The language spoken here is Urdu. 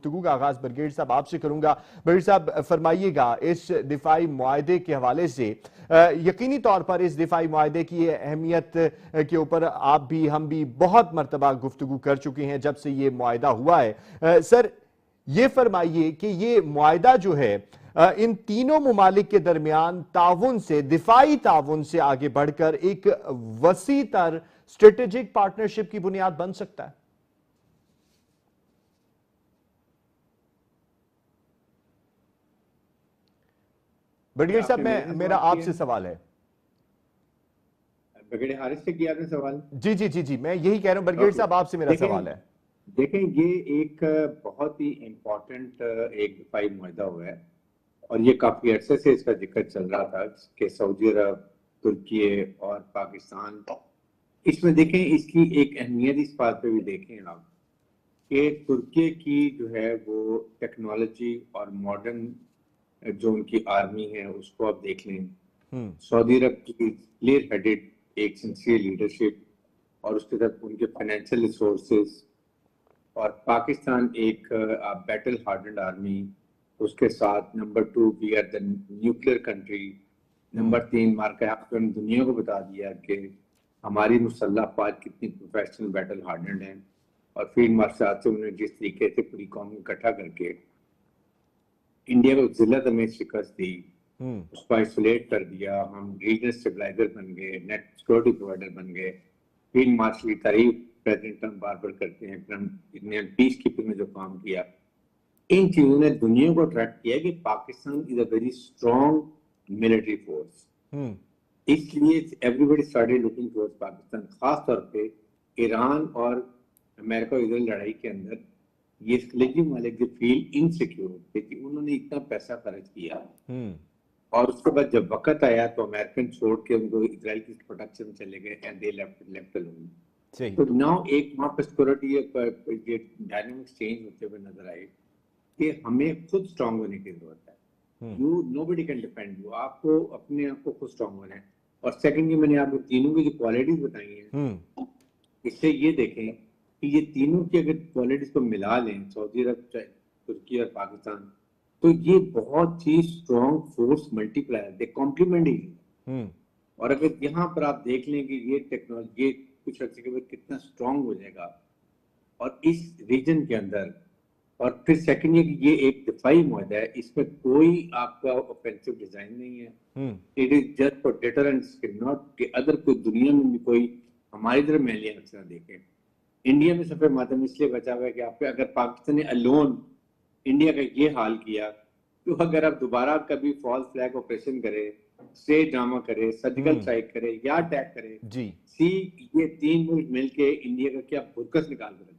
گفتگو کا آغاز برگیڈ صاحب آپ سے کروں گا. برگیڈ صاحب فرمائیے گا اس دفاعی معاہدے کے حوالے سے یقینی طور پر اس دفاعی معاہدے کی اہمیت کے اوپر آپ بھی ہم بھی بہت مرتبہ گفتگو کر چکے ہیں جب سے یہ معاہدہ ہوا ہے. سر یہ فرمائیے کہ یہ معاہدہ جو ہے ان تینوں ممالک کے درمیان تعاون سے دفاعی تعاون سے آگے بڑھ کر ایک وسیع تر اسٹریٹجک پارٹنرشپ کی بنیاد بن سکتا ہے. برگیڈ صاحب میرا آپ سے سوال ہے. برگیڈ حارث سے کیا آپ نے سوال؟ جی جی جی جی میں یہی کہہ رہا ہوں برگیڈ صاحب آپ سے میرا سوال ہے. دیکھیں یہ ایک بہت ہی امپورٹنٹ ایک دفاعی معاہدہ ہوا ہے اور یہ کافی عرصے سے اس کا ذکر چل رہا تھا کہ سعودی عرب، ترکی اور پاکستان اس میں دیکھیں اس کی ایک اہمیت اس بات پہ بھی دیکھیں آپ کہ ترکی کی جو ہے وہ ٹیکنالوجی اور ماڈرن جو ان کی آرمی ہے اس کو آپ دیکھ لیں. سعودی عرب کی کلیئر ہیڈڈ ایک سنسیئر لیڈرشپ اور اس کے ساتھ ان کے فائنینشیل ریسورسز اور پاکستان ایک بیٹل ہارڈنڈ آرمی اس کے ساتھ number 2 we are the nuclear country. Number 3 مارکا نے دنیا کو بتا دیا کہ ہماری مسلح افواج کتنی پروفیشنل بیٹل ہارڈنڈ ہیں اور فیلڈ مارشل سے انہوں نے جس طریقے سے پوری قوم کو اکٹھا کر کے انڈیا کو ذلت میں شکست دی، اس کو آئسولیٹ کر دیا. ہم ریجنل اسٹیبلائزر بن گئے، نیٹ سیکورٹی پرووائڈر بن گئے. فیلڈ مارشل کی تعریف پریزیڈنٹ ٹرمپ بار بار کرتے ہیں. ٹرمپ نے پیس کیپنگ میں جو کام کیا ان چیزوں نے دنیا کو اٹریکٹ کیا کہ Pakistan is a very strong military force. اس لیے everybody started looking toward Pakistan. خاص طور پہ ایران اور امریکہ اور اسرائیل لڑائی کے اندر یہ خلیجی ممالک جو فیل انسیکیور تھے کہ انہوں نے اتنا پیسہ خرچ کیا اور اس کے بعد جب وقت آیا تو امریکن چھوڑ کے ان کو اسرائیل کی پروٹیکشن چلے گئے اینڈ دے لیفٹ الون. تو ناؤ ایک وہاں پہ سیکورٹی ڈائنامکس چینج ہوتے ہوئے نظر آئے کہ ہمیں خود اسٹرانگ ہونے کی ضرورت ہے. nobody can defend you. آپ کو اپنے آپ کو خود اسٹرانگ ہونا ہے. اور سیکنڈ میں نے آپ کو تینوں کی جو کوالٹیز بتائی ہیں اس سے یہ دیکھیں کہ یہ تینوں کی اگر کوالٹیز کو ملا لیں سعودی عرب، ترکی اور پاکستان تو یہ بہت ہی اسٹرانگ فورس ملٹی پلائر دے کمپلیمنٹ ہی. اور اگر یہاں پر آپ دیکھ لیں کہ یہ ٹیکنالوجی کچھ عرصے کے بعد کتنا اسٹرانگ ہو جائے گا اور اس ریجن کے اندر. اور پھر سیکنڈ یہ کہ یہ ایک دفاعی معاہدہ ہے، اس میں کوئی آپ کا اوفینسو ڈیزائن نہیں ہے. It is just for deterrence کہ ناٹ کہ ادر کوئی دنیا میں بھی کوئی ہماری طرف میلیاں نہ دیکھیں. انڈیا میں سفید ماتم اس لیے بچا ہوا ہے کہ آپ اگر پاکستان نے الون انڈیا کا یہ حال کیا تو اگر آپ دوبارہ کبھی فالس فلیگ آپریشن کرے، اسٹیٹ ڈرامہ کرے، سرجیکل اسٹرائک کرے یا اٹیک کرے، سی یہ تین ملک مل کے انڈیا کا کیا برکس نکال کر